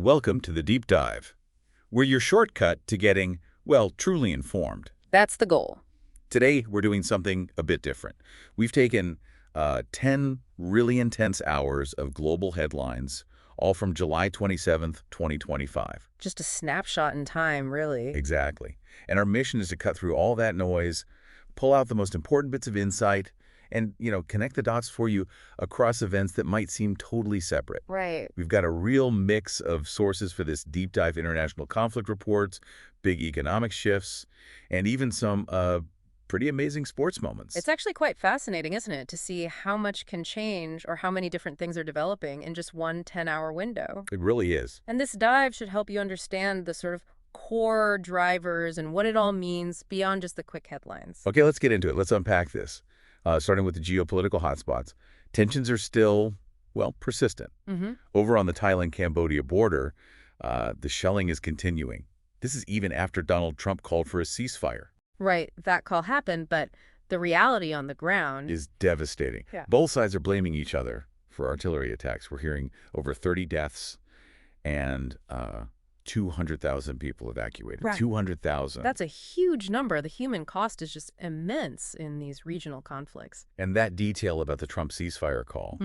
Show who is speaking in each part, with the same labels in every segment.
Speaker 1: Welcome to the Deep Dive. We're your shortcut to getting, well, truly informed.
Speaker 2: That's the goal.
Speaker 1: Today, we're doing something a bit different. We've taken 10 really intense hours of global headlines, all from July 27th, 2025.
Speaker 2: Just a snapshot in time, really.
Speaker 1: Exactly. And our mission is to cut through all that noise, pull out the most important bits of insight, and, connect the dots for you across events that might seem totally separate.
Speaker 2: Right.
Speaker 1: We've got a real mix of sources for this deep dive international conflict reports, big economic shifts, and even some pretty amazing sports moments.
Speaker 2: It's actually quite fascinating, isn't it, to see how much can change or how many different things are developing in just one 10-hour window.
Speaker 1: It really is.
Speaker 2: And this dive should help you understand the sort of core drivers and what it all means beyond just the quick headlines.
Speaker 1: Okay, let's get into it. Let's unpack this. Starting with the geopolitical hotspots. Tensions are still, well, persistent. Over on the Thailand-Cambodia border, the shelling is continuing. This is even after Donald Trump called for a ceasefire.
Speaker 2: Right, that call happened, but the reality on the ground
Speaker 1: Is devastating.
Speaker 2: Yeah.
Speaker 1: Both sides are blaming each other for artillery attacks. We're hearing over 30 deaths and 200,000 people evacuated.
Speaker 2: Right.
Speaker 1: 200,000.
Speaker 2: That's a huge number. The human cost is just immense in these regional conflicts.
Speaker 1: And that detail about the Trump ceasefire call,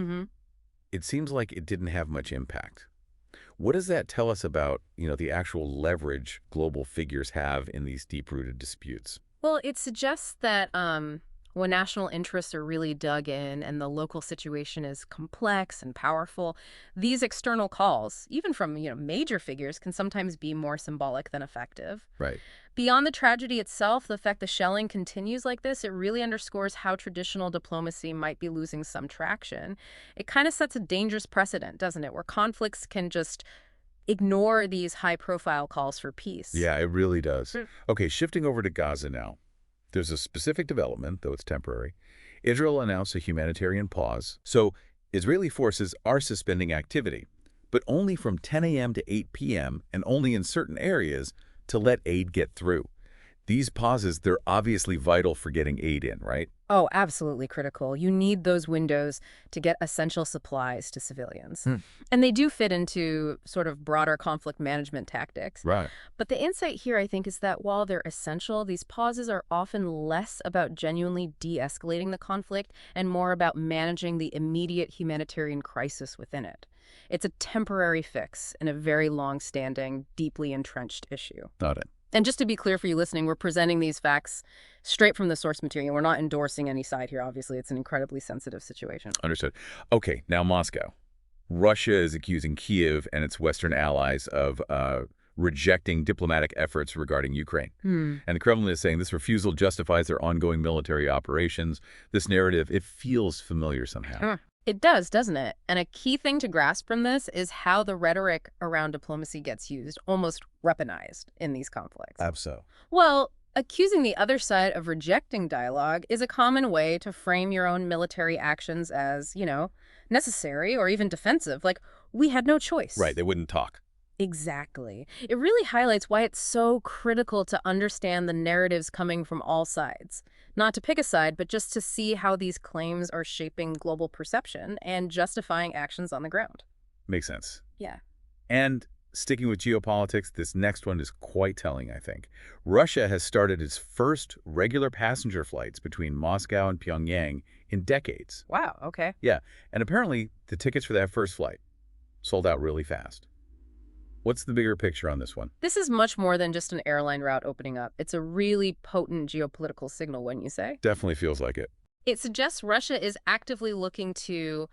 Speaker 1: it seems like it didn't have much impact. What does that tell us about, the actual leverage global figures have in these deep-rooted disputes?
Speaker 2: Well, it suggests that when national interests are really dug in and the local situation is complex and powerful, these external calls, even from major figures, can sometimes be more symbolic than effective.
Speaker 1: Right.
Speaker 2: Beyond the tragedy itself, the fact the shelling continues like this, it really underscores how traditional diplomacy might be losing some traction. It kind of sets a dangerous precedent, doesn't it, where conflicts can just ignore these high-profile calls for peace.
Speaker 1: Yeah, it really does. Okay, shifting over to Gaza now. There's a specific development, though it's temporary. Israel announced a humanitarian pause, so Israeli forces are suspending activity, but only from 10 a.m. to 8 p.m. and only in certain areas to let aid get through. These pauses, they're obviously vital for getting aid in, right?
Speaker 2: Oh, absolutely critical. You need those windows to get essential supplies to civilians. And they do fit into sort of broader conflict management tactics.
Speaker 1: Right.
Speaker 2: But the insight here, I think, is that while they're essential, these pauses are often less about genuinely de-escalating the conflict and more about managing the immediate humanitarian crisis within it. It's a temporary fix in a very long-standing, deeply entrenched issue.
Speaker 1: Got it.
Speaker 2: And just to be clear for you listening, we're presenting these facts straight from the source material. We're not endorsing any side here, obviously. It's an incredibly sensitive situation.
Speaker 1: Understood. Okay, now Moscow. Russia is accusing Kyiv and its Western allies of rejecting diplomatic efforts regarding Ukraine. And the Kremlin is saying this refusal justifies their ongoing military operations. This narrative, it feels familiar somehow.
Speaker 2: It does, doesn't it? And a key thing to grasp from this is how the rhetoric around diplomacy gets used, almost weaponized in these conflicts.
Speaker 1: Absolutely.
Speaker 2: Well, accusing the other side of rejecting dialogue is a common way to frame your own military actions as, necessary or even defensive, like we had no choice.
Speaker 1: Right, they wouldn't talk.
Speaker 2: Exactly. It really highlights why it's so critical to understand the narratives coming from all sides. Not to pick a side, but just to see how these claims are shaping global perception and justifying actions on the ground.
Speaker 1: Makes sense.
Speaker 2: Yeah.
Speaker 1: And sticking with geopolitics, this next one is quite telling, I think. Russia has started its first regular passenger flights between Moscow and Pyongyang in decades.
Speaker 2: Wow, okay.
Speaker 1: Yeah, and apparently the tickets for that first flight sold out really fast. What's the bigger picture on this one?
Speaker 2: This is much more than just an airline route opening up. It's a really potent geopolitical signal, wouldn't you say?
Speaker 1: Definitely feels like it.
Speaker 2: It suggests Russia is actively looking to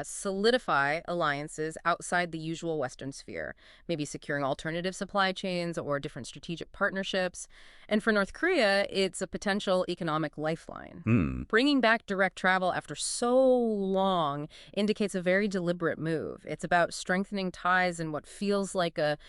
Speaker 2: solidify alliances outside the usual Western sphere, maybe securing alternative supply chains or different strategic partnerships. And for North Korea, it's a potential economic lifeline. Bringing back direct travel after so long indicates a very deliberate move. It's about strengthening ties in what feels like a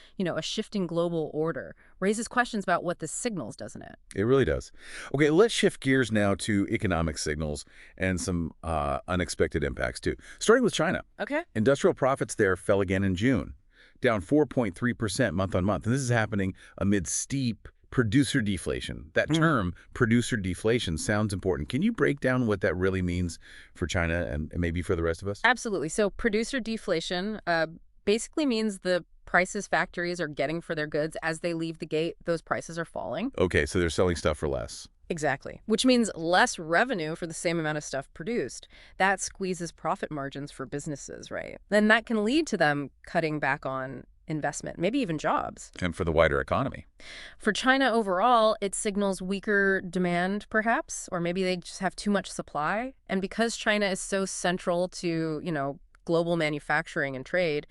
Speaker 2: shifting global order. Raises questions about what this signals, doesn't it?
Speaker 1: It really does. Okay, let's shift gears now to economic signals and some unexpected impacts, too. Starting with China.
Speaker 2: Okay.
Speaker 1: Industrial profits there fell again in June, down 4.3% month on month. And this is happening amid steep producer deflation. That term, producer deflation, sounds important. Can you break down what that really means for China and maybe for the rest of us?
Speaker 2: Absolutely. So producer deflation basically means the prices factories are getting for their goods as they leave the gate, those prices are falling.
Speaker 1: Okay, so they're selling stuff for less.
Speaker 2: Exactly. Which means less revenue for the same amount of stuff produced. That squeezes profit margins for businesses, right? Then that can lead to them cutting back on investment, maybe even jobs.
Speaker 1: And for the wider economy.
Speaker 2: For China overall, it signals weaker demand, perhaps, or maybe they just have too much supply. And because China is so central to, global manufacturing and trade,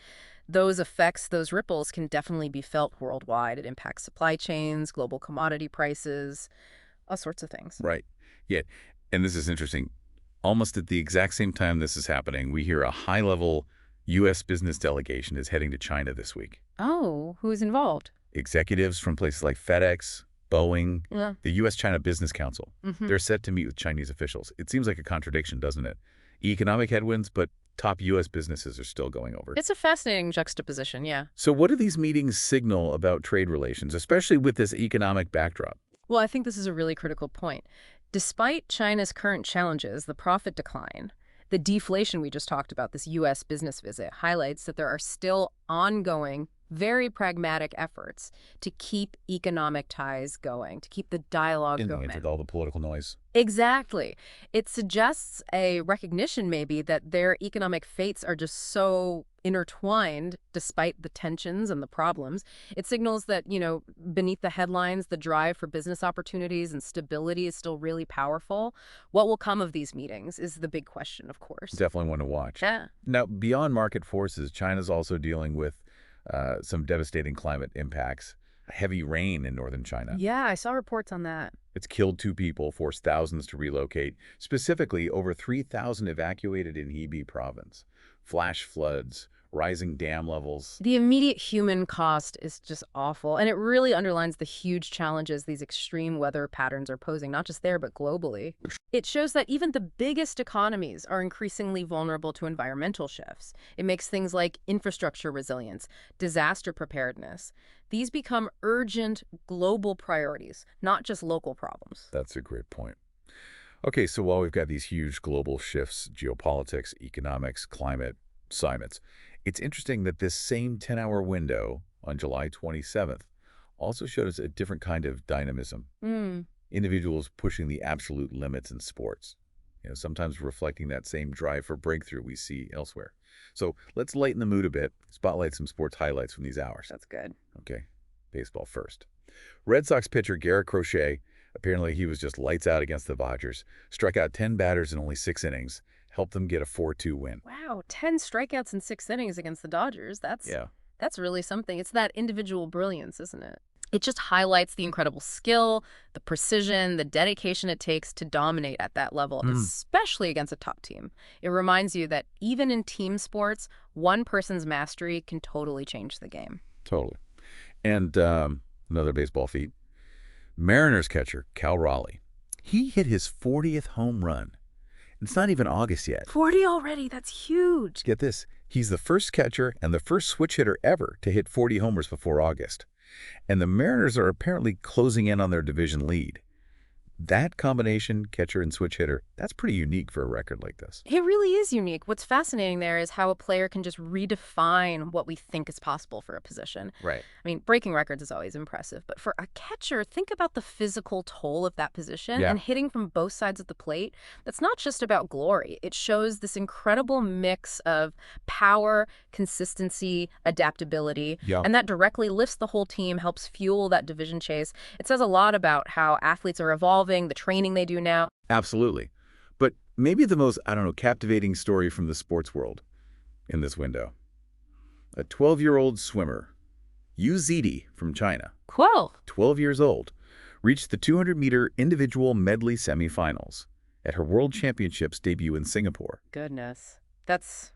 Speaker 2: those effects, those ripples can definitely be felt worldwide. It impacts supply chains, global commodity prices, all sorts of things.
Speaker 1: Right. Yeah. And this is interesting. Almost at the exact same time this is happening, we hear a high-level U.S. business delegation is heading to China this week.
Speaker 2: Oh, who is involved?
Speaker 1: Executives from places like FedEx, Boeing,
Speaker 2: Yeah.
Speaker 1: the U.S.-China Business Council.
Speaker 2: Mm-hmm.
Speaker 1: They're set to meet with Chinese officials. It seems like a contradiction, doesn't it? Economic headwinds, but top U.S. businesses are still going over.
Speaker 2: It's a fascinating juxtaposition, yeah.
Speaker 1: So what do these meetings signal about trade relations, especially with this economic backdrop?
Speaker 2: Well, I think this is a really critical point. Despite China's current challenges, the profit decline, the deflation we just talked about, this U.S. business visit, highlights that there are still ongoing, very pragmatic efforts to keep economic ties going, to keep the dialogue going.
Speaker 1: With all the political noise.
Speaker 2: Exactly. It suggests a recognition maybe that their economic fates are just so intertwined despite the tensions and the problems. It signals that, beneath the headlines, the drive for business opportunities and stability is still really powerful. What will come of these meetings is the big question, of course.
Speaker 1: Definitely one to watch.
Speaker 2: Yeah.
Speaker 1: Now, beyond market forces, China's also dealing with some devastating climate impacts. Heavy rain in northern China.
Speaker 2: Yeah, I saw reports on that.
Speaker 1: It's killed 2 people, forced thousands to relocate. Specifically, over 3,000 evacuated in Hebei province. Flash floods, rising dam levels.
Speaker 2: The immediate human cost is just awful, and it really underlines the huge challenges these extreme weather patterns are posing, not just there, but globally. It shows that even the biggest economies are increasingly vulnerable to environmental shifts. It makes things like infrastructure resilience, disaster preparedness. These become urgent global priorities, not just local problems.
Speaker 1: That's a great point. Okay, so while we've got these huge global shifts, geopolitics, economics, climate, climates, it's interesting that this same 10-hour window on July 27th also showed us a different kind of dynamism. Individuals pushing the absolute limits in sports, sometimes reflecting that same drive for breakthrough we see elsewhere. So let's lighten the mood a bit, spotlight some sports highlights from these hours.
Speaker 2: That's good.
Speaker 1: Okay, baseball first. Red Sox pitcher Garrett Crochet, apparently he was just lights out against the Dodgers, struck out 10 batters in only 6 innings, helped them get a 4-2 win.
Speaker 2: Wow, 10 strikeouts in 6 innings against the Dodgers. That's really something. It's that individual brilliance, isn't it? It just highlights the incredible skill, the precision, the dedication it takes to dominate at that level, especially against a top team. It reminds you that even in team sports, one person's mastery can totally change the game.
Speaker 1: Totally. And another baseball feat. Mariners catcher Cal Raleigh. He hit his 40th home run. It's not even August yet.
Speaker 2: 40 already? That's huge.
Speaker 1: Get this. He's the first catcher and the first switch hitter ever to hit 40 homers before August. And the Mariners are apparently closing in on their division lead. That combination, catcher and switch hitter, that's pretty unique for a record like this.
Speaker 2: It really is unique. What's fascinating there is how a player can just redefine what we think is possible for a position.
Speaker 1: Right.
Speaker 2: I mean, breaking records is always impressive, but for a catcher, think about the physical toll of that position and hitting from both sides of the plate. That's not just about glory. It shows this incredible mix of power, consistency, adaptability, and that directly lifts the whole team, helps fuel that division chase. It says a lot about how athletes are evolving, the training they do now.
Speaker 1: Absolutely. But maybe the most, captivating story from the sports world in this window. A 12-year-old swimmer, Yu Zidi from China, 12 years old, reached the 200-meter individual medley semifinals at her World Championships debut in Singapore.
Speaker 2: Goodness. That's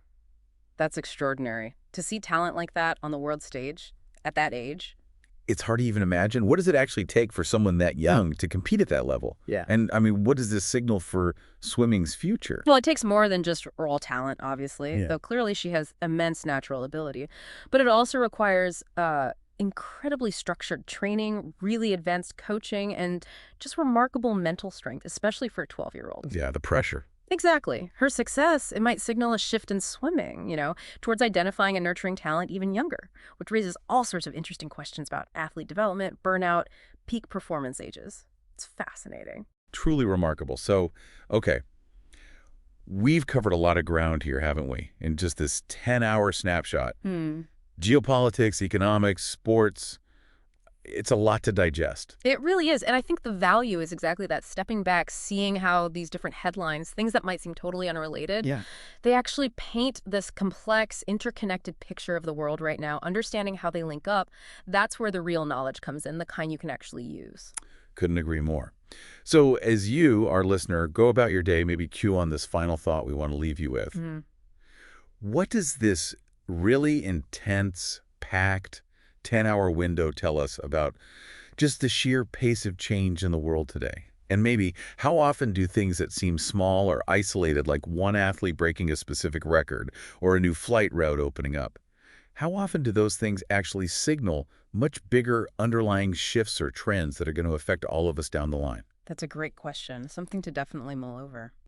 Speaker 2: extraordinary. To see talent like that on the world stage at that age.
Speaker 1: It's hard to even imagine. What does it actually take for someone that young to compete at that level?
Speaker 2: Yeah.
Speaker 1: And, what does this signal for swimming's future?
Speaker 2: Well, it takes more than just raw talent, obviously, though clearly she has immense natural ability. But it also requires incredibly structured training, really advanced coaching, and just remarkable mental strength, especially for a 12-year-old.
Speaker 1: Yeah, the pressure.
Speaker 2: Exactly. Her success, it might signal a shift in swimming, towards identifying and nurturing talent even younger, which raises all sorts of interesting questions about athlete development, burnout, peak performance ages. It's fascinating.
Speaker 1: Truly remarkable. So, okay, we've covered a lot of ground here, haven't we? In just this 10-hour snapshot.
Speaker 2: Hmm.
Speaker 1: Geopolitics, economics, sports, it's a lot to digest.
Speaker 2: It really is. And I think the value is exactly that, stepping back, seeing how these different headlines, things that might seem totally unrelated,
Speaker 1: Yeah.
Speaker 2: they actually paint this complex, interconnected picture of the world right now, understanding how they link up. That's where the real knowledge comes in, the kind you can actually use.
Speaker 1: Couldn't agree more. So as you, our listener, go about your day, maybe cue on this final thought we want to leave you with.
Speaker 2: Mm.
Speaker 1: What does this really intense, packed, 10-hour window tell us about just the sheer pace of change in the world today? And maybe how often do things that seem small or isolated, like one athlete breaking a specific record or a new flight route opening up, how often do those things actually signal much bigger underlying shifts or trends that are going to affect all of us down the line?
Speaker 2: That's a great question. Something to definitely mull over.